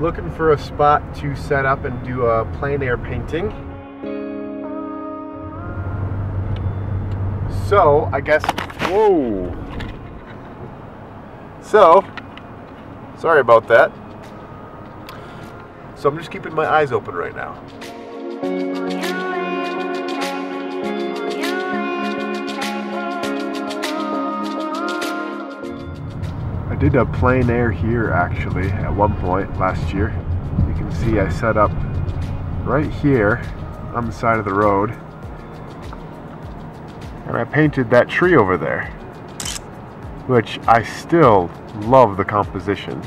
Looking for a spot to set up and do a plein air painting. So, I guess, whoa. So, sorry about that. So I'm just keeping my eyes open right now. I did a plein air here actually at one point last year. You can see I set up right here on the side of the road, and I painted that tree over there, which I still love the composition.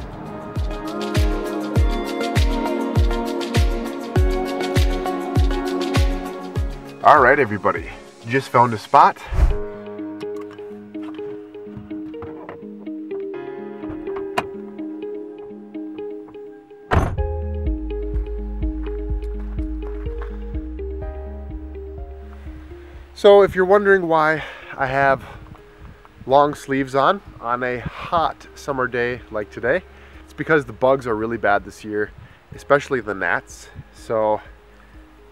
All right, everybody, just found a spot. So if you're wondering why I have long sleeves on a hot summer day like today, it's because the bugs are really bad this year, especially the gnats. So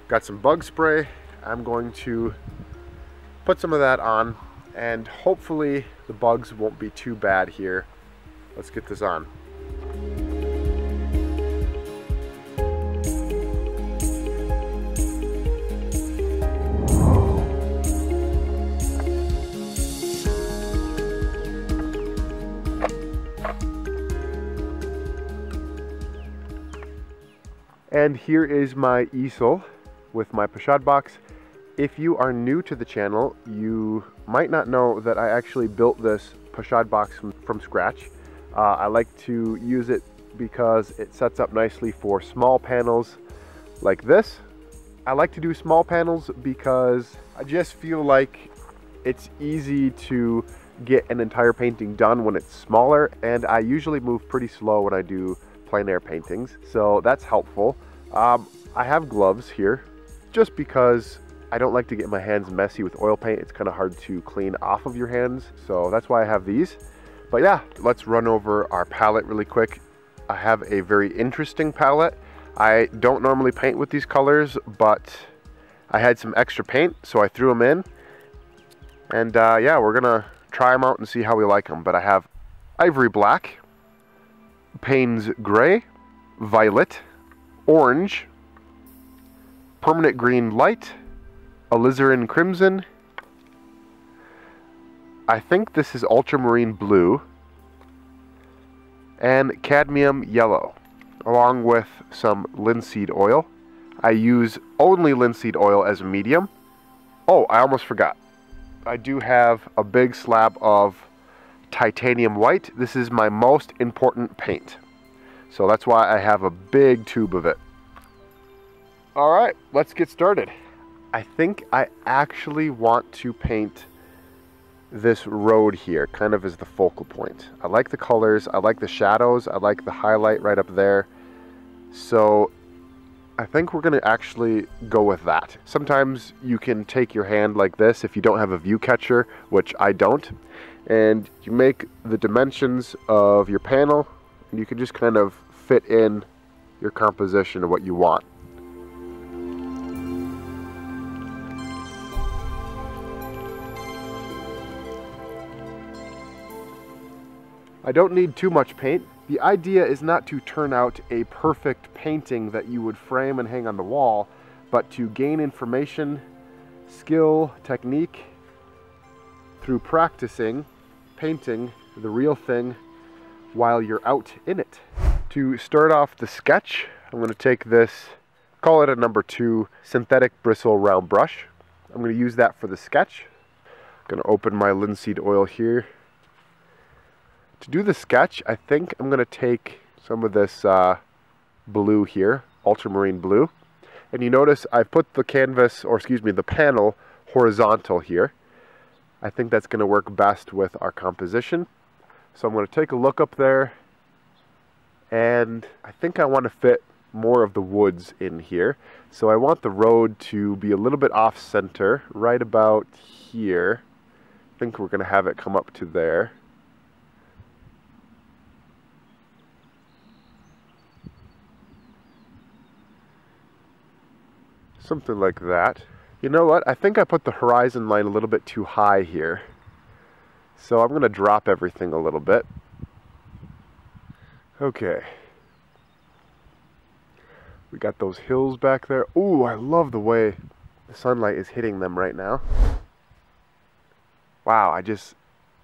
got some bug spray. I'm going to put some of that on, and hopefully the bugs won't be too bad here. Let's get this on. And here is my easel with my pochade box. If you are new to the channel, you might not know that I actually built this pochade box from scratch. I like to use it because it sets up nicely for small panels like this. I like to do small panels because I just feel like it's easy to get an entire painting done when it's smaller, and I usually move pretty slow when I do plein air paintings, so that's helpful. I have gloves here just because I don't like to get my hands messy with oil paint. It's kind of hard to clean off of your hands, so that's why I have these. But yeah, let's run over our palette really quick. I have a very interesting palette. I don't normally paint with these colors, but I had some extra paint, so I threw them in. And yeah, we're gonna try them out and see how we like them. But I have ivory black, Payne's gray, violet, orange, permanent green light, alizarin crimson, I think this is ultramarine blue, and cadmium yellow, along with some linseed oil. I use only linseed oil as a medium. Oh, I almost forgot. I do have a big slab of titanium white. This is my most important paint, so that's why I have a big tube of it. All right, let's get started. I think I actually want to paint this road here kind of as the focal point. I like the colors, I like the shadows, I like the highlight right up there. So I think we're gonna actually go with that. Sometimes you can take your hand like this if you don't have a view catcher, which I don't, and you make the dimensions of your panel, and you can just kind of fit in your composition of what you want. I don't need too much paint. The idea is not to turn out a perfect painting that you would frame and hang on the wall, but to gain information, skill, technique through practicing painting the real thing while you're out in it. To start off the sketch, I'm going to take this, call it a number 2 synthetic bristle round brush. I'm going to use that for the sketch. I'm going to open my linseed oil here. To do the sketch, I think I'm going to take some of this blue here, ultramarine blue. And you notice I've put the canvas, or excuse me, the panel horizontal here. I think that's going to work best with our composition. So I'm going to take a look up there, and I think I want to fit more of the woods in here. So I want the road to be a little bit off center, right about here. I think we're going to have it come up to there. Something like that. You know what? I think I put the horizon line a little bit too high here. So I'm going to drop everything a little bit. Okay. We got those hills back there. Ooh, I love the way the sunlight is hitting them right now. Wow, I just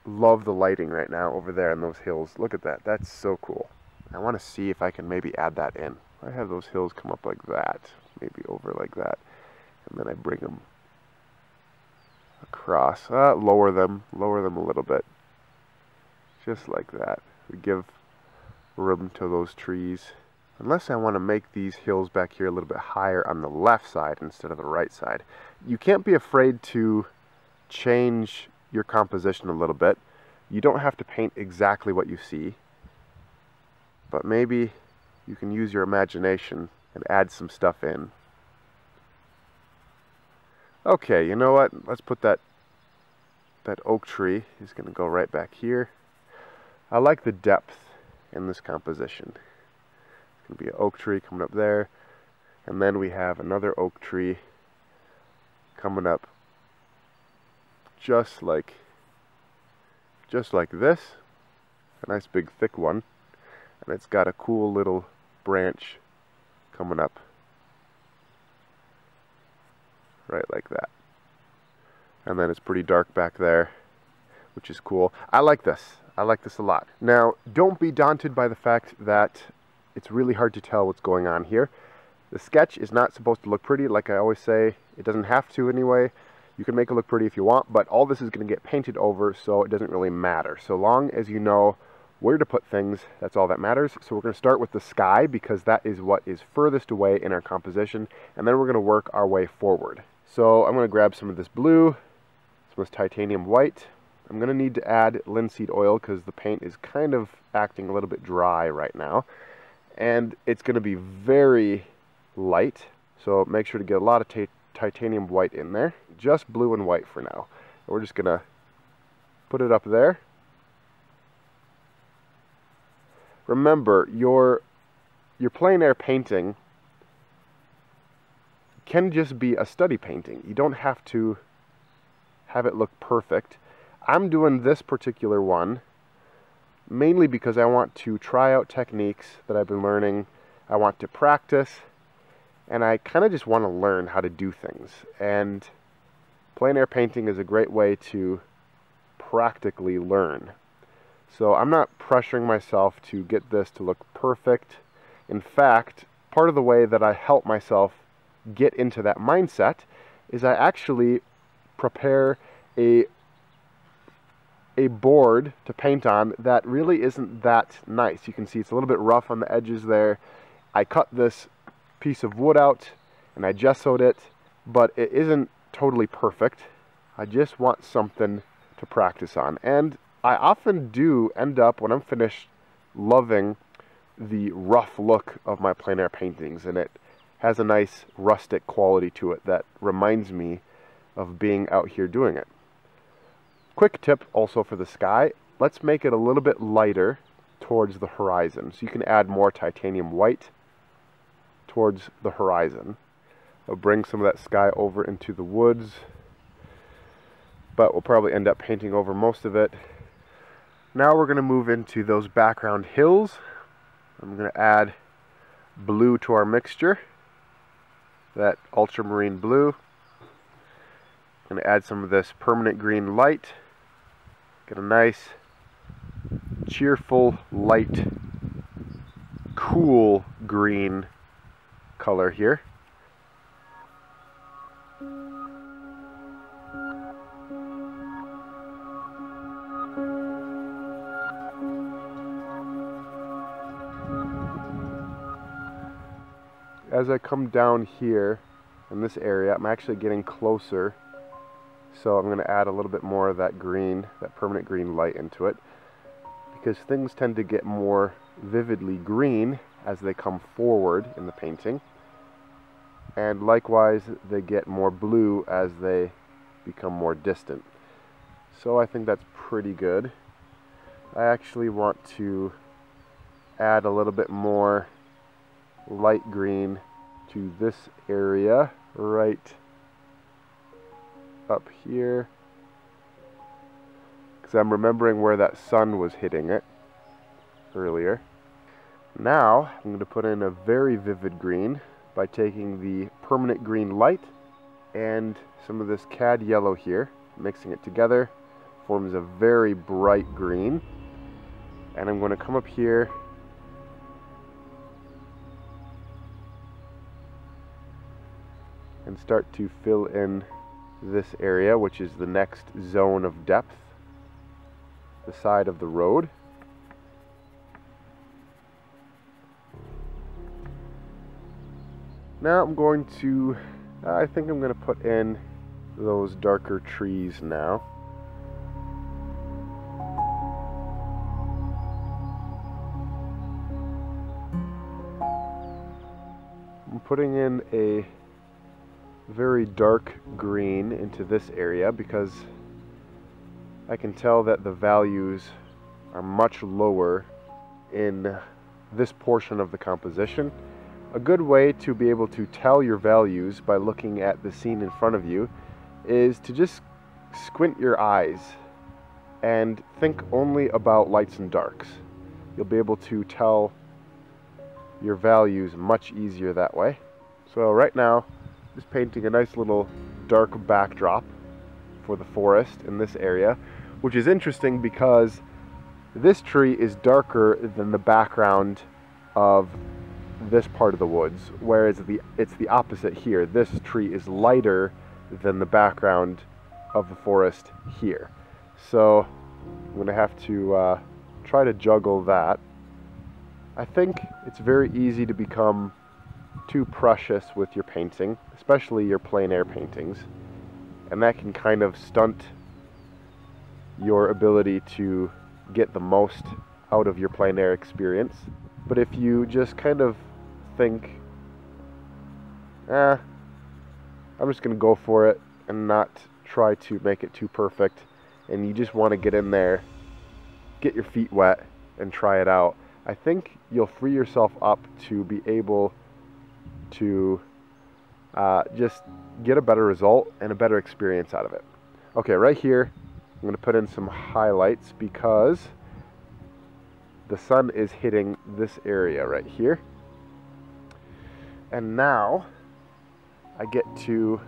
love the lighting right now over there in those hills. Look at that. That's so cool. I want to see if I can maybe add that in. I have those hills come up like that, maybe over like that, and then I bring them across. Lower them a little bit, just like that. We give room to those trees. Unless I want to make these hills back here a little bit higher on the left side instead of the right side. You can't be afraid to change your composition a little bit. You don't have to paint exactly what you see, but maybe you can use your imagination and add some stuff in. Okay, you know what? Let's put that oak tree is going to go right back here. I like the depth in this composition. It's going to be an oak tree coming up there, and then we have another oak tree coming up just like this. A nice big thick one, and it's got a cool little branch coming up right like that. And then it's pretty dark back there, which is cool. I like this. I like this a lot. Now, don't be daunted by the fact that it's really hard to tell what's going on here. The sketch is not supposed to look pretty. Like I always say, it doesn't have to anyway. You can make it look pretty if you want, but all this is going to get painted over, so it doesn't really matter. So long as you know where to put things, that's all that matters. So we're going to start with the sky, because that is what is furthest away in our composition, and then we're going to work our way forward. So I'm going to grab some of this blue, some of this titanium white. I'm going to need to add linseed oil because the paint is kind of acting a little bit dry right now. And it's going to be very light, so make sure to get a lot of titanium white in there. Just blue and white for now. And we're just going to put it up there. Remember, your plein air painting can just be a study painting. You don't have to have it look perfect. I'm doing this particular one mainly because I want to try out techniques that I've been learning. I want to practice, and I kind of just want to learn how to do things. And plein air painting is a great way to practically learn. So I'm not pressuring myself to get this to look perfect. In fact, part of the way that I help myself get into that mindset is I actually prepare a board to paint on that really isn't that nice. You can see it's a little bit rough on the edges there. I cut this piece of wood out and I gessoed it, but it isn't totally perfect. I just want something to practice on. And I often do end up, when I'm finished, loving the rough look of my plein air paintings, and it has a nice rustic quality to it that reminds me of being out here doing it. Quick tip also for the sky, let's make it a little bit lighter towards the horizon. So you can add more titanium white towards the horizon. I'll bring some of that sky over into the woods, but we'll probably end up painting over most of it. Now we're going to move into those background hills. I'm going to add blue to our mixture, that ultramarine blue. I'm going to add some of this permanent green light. Get a nice, cheerful, light, cool green color here. As I come down here in this area, I'm actually getting closer, so I'm going to add a little bit more of that green, that permanent green light into it, because things tend to get more vividly green as they come forward in the painting, and likewise they get more blue as they become more distant. So I think that's pretty good. I actually want to add a little bit more light green to this area right up here, because I'm remembering where that sun was hitting it earlier. Now I'm going to put in a very vivid green by taking the permanent green light and some of this cad yellow here, mixing it together, forms a very bright green. And I'm going to come up here and start to fill in this area, which is the next zone of depth, the side of the road. Now I'm going to, I think I'm going to put in those darker trees now. I'm putting in a very dark green into this area because I can tell that the values are much lower in this portion of the composition. A good way to be able to tell your values by looking at the scene in front of you is to just squint your eyes and think only about lights and darks. You'll be able to tell your values much easier that way. So right now, just painting a nice little dark backdrop for the forest in this area, which is interesting because this tree is darker than the background of this part of the woods, whereas it's the opposite here. This tree is lighter than the background of the forest here. So I'm going to have to try to juggle that. I think it's very easy to become too precious with your painting, especially your plein air paintings, and that can kind of stunt your ability to get the most out of your plein air experience. But if you just kind of think, I'm just going to go for it and not try to make it too perfect, and you just want to get in there, get your feet wet, and try it out, I think you'll free yourself up to be able to just get a better result and a better experience out of it. Okay, right here, I'm going to put in some highlights because the sun is hitting this area right here. And now I get to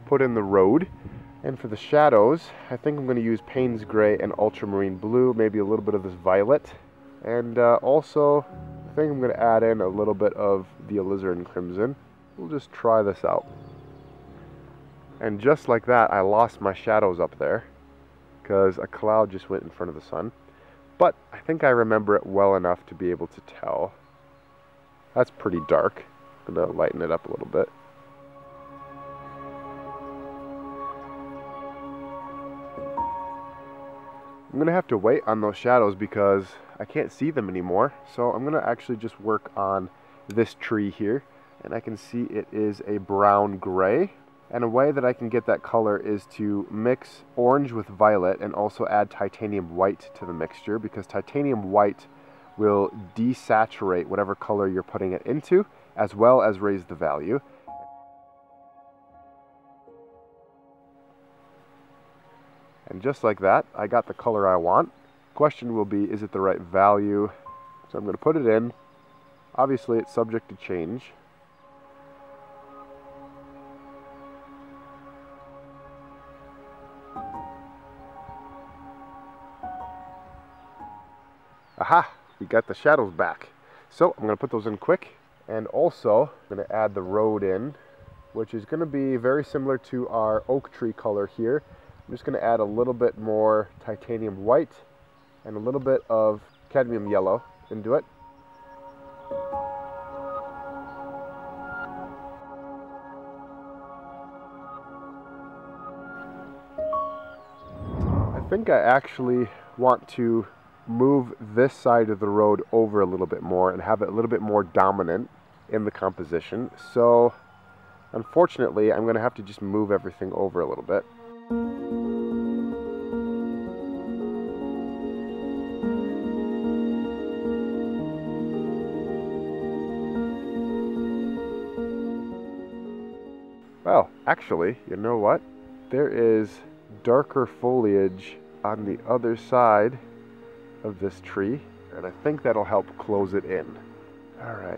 put in the road. And for the shadows, I think I'm going to use Payne's Gray and Ultramarine Blue, maybe a little bit of this violet. And also, I think I'm going to add in a little bit of the alizarin crimson. We'll just try this out. And just like that, I lost my shadows up there because a cloud just went in front of the sun. But I think I remember it well enough to be able to tell. That's pretty dark. I'm going to lighten it up a little bit. I'm going to have to wait on those shadows because I can't see them anymore. So I'm going to actually just work on this tree here. And I can see it is a brown gray. And a way that I can get that color is to mix orange with violet and also add titanium white to the mixture, because titanium white will desaturate whatever color you're putting it into, as well as raise the value. And just like that, I got the color I want. Question will be, is it the right value? So I'm going to put it in. Obviously, it's subject to change. Aha! We got the shadows back. So I'm going to put those in quick. And also, I'm going to add the road in, which is going to be very similar to our oak tree color here. I'm just going to add a little bit more titanium white and a little bit of cadmium yellow into it. I think I actually want to move this side of the road over a little bit more and have it a little bit more dominant in the composition. So unfortunately, I'm going to have to just move everything over a little bit. Well, actually, you know what? There is darker foliage on the other side of this tree, and I think that'll help close it in. All right.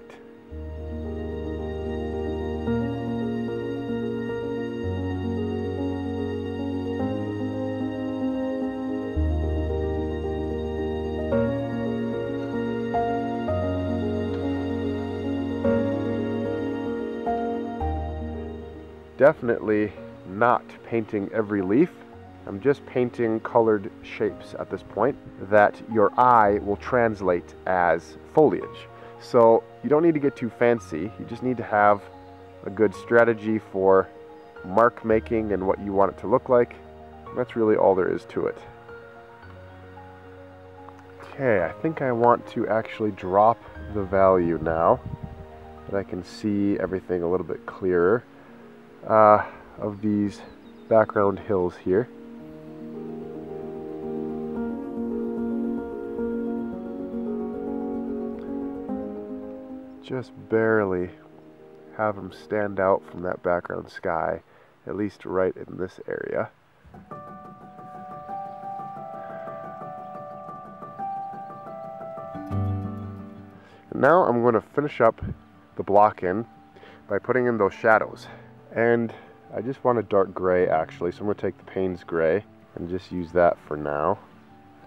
Definitely not painting every leaf. I'm just painting colored shapes at this point that your eye will translate as foliage. So you don't need to get too fancy. You just need to have a good strategy for mark making and what you want it to look like. That's really all there is to it. Okay, I think I want to actually drop the value now that I can see everything a little bit clearer of these background hills here. Just barely have them stand out from that background sky, at least right in this area. And now I'm going to finish up the block in by putting in those shadows. And I just want a dark gray actually, so I'm going to take the Payne's gray and just use that for now.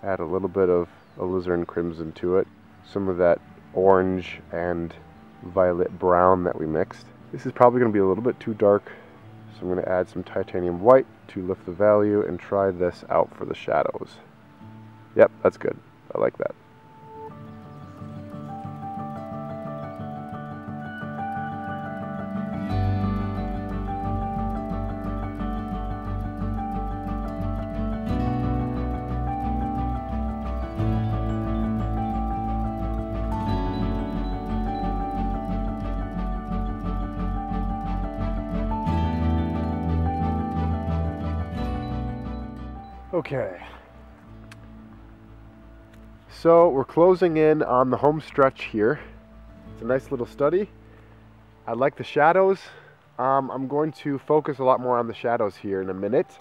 Add a little bit of alizarin crimson to it, some of that orange and violet brown that we mixed. This is probably going to be a little bit too dark, so I'm going to add some titanium white to lift the value and try this out for the shadows. Yep, that's good. I like that. Okay, so we're closing in on the home stretch here. It's a nice little study. I like the shadows. I'm going to focus a lot more on the shadows here in a minute,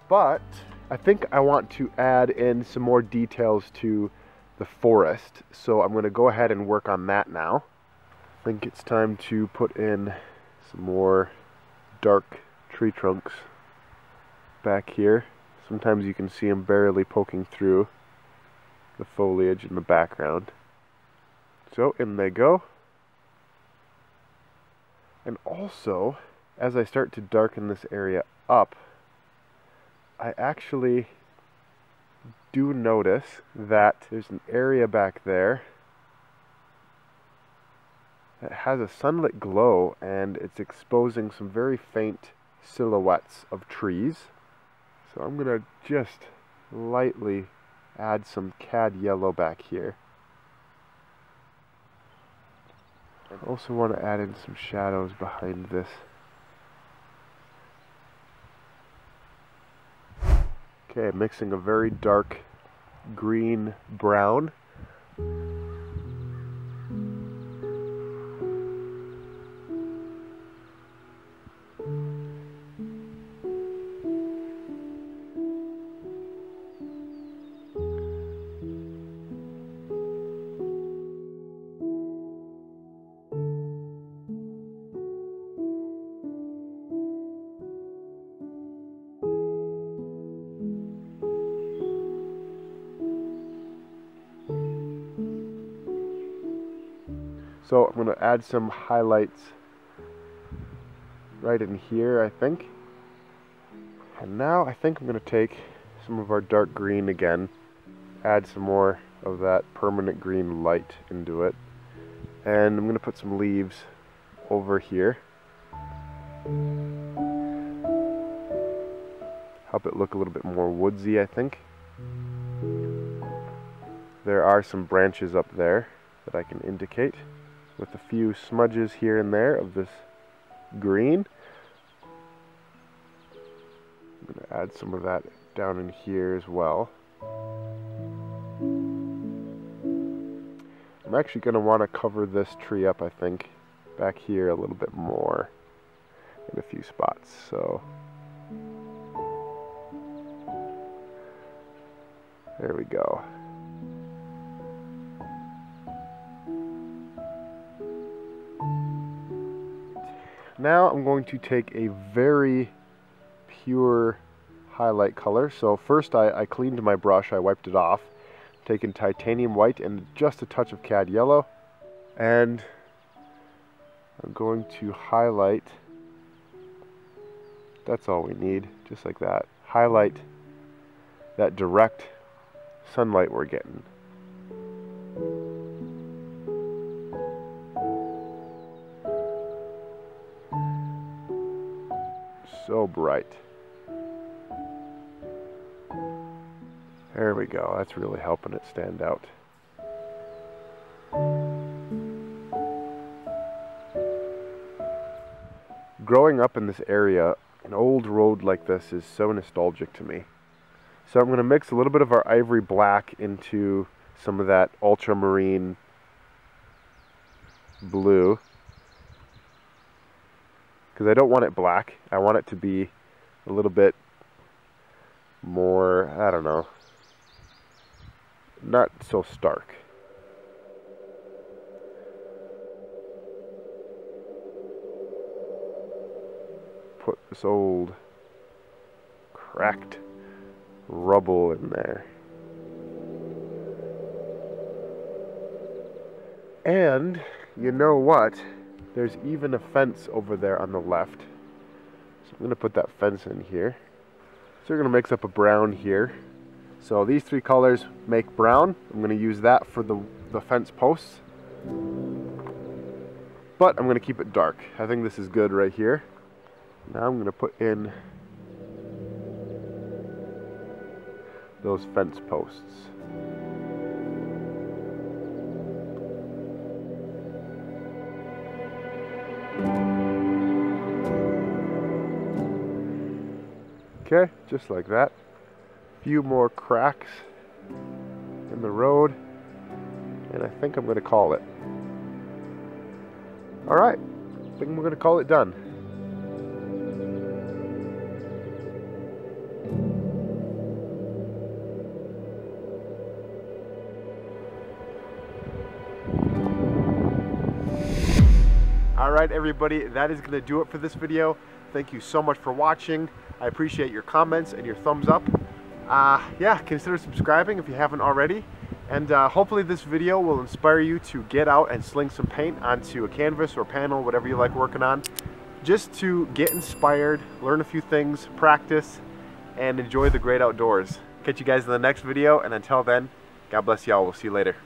but I think I want to add in some more details to the forest, so I'm going to go ahead and work on that now. I think it's time to put in some more dark tree trunks back here. Sometimes you can see them barely poking through the foliage in the background. So in they go. And also, as I start to darken this area up, I actually do notice that there's an area back there that has a sunlit glow, and it's exposing some very faint silhouettes of trees. So I'm going to just lightly add some cad yellow back here. I also want to add in some shadows behind this. Okay, mixing a very dark green brown. So I'm going to add some highlights right in here, I think. And now I think I'm going to take some of our dark green again, add some more of that permanent green light into it. And I'm going to put some leaves over here. Help it look a little bit more woodsy, I think. There are some branches up there that I can indicate, with a few smudges here and there of this green. I'm going to add some of that down in here as well. I'm actually going to want to cover this tree up, I think, back here a little bit more. in a few spots. So there we go. Now I'm going to take a very pure highlight color. So first I cleaned my brush, I wiped it off, taken titanium white and just a touch of cad yellow, and I'm going to highlight. That's all we need, just like that. Highlight that direct sunlight we're getting. So bright. There we go, that's really helping it stand out. Growing up in this area, an old road like this is so nostalgic to me. So I'm going to mix a little bit of our ivory black into some of that ultramarine blue. Because I don't want it black, I want it to be a little bit more, I don't know, not so stark. Put this old cracked rubble in there. And you know what? There's even a fence over there on the left. So I'm going to put that fence in here. So we're going to mix up a brown here. So these three colors make brown. I'm going to use that for the fence posts. But I'm going to keep it dark. I think this is good right here. Now I'm going to put in those fence posts. Okay, just like that. A few more cracks in the road, and I think I'm going to call it. Alright, I think we're going to call it done. Alright everybody, that is going to do it for this video. Thank you so much for watching. I appreciate your comments and your thumbs up. Yeah, consider subscribing if you haven't already. And hopefully this video will inspire you to get out and sling some paint onto a canvas or panel, whatever you like working on. Just to get inspired, learn a few things, practice, and enjoy the great outdoors. Catch you guys in the next video, and until then, God bless y'all. We'll see you later.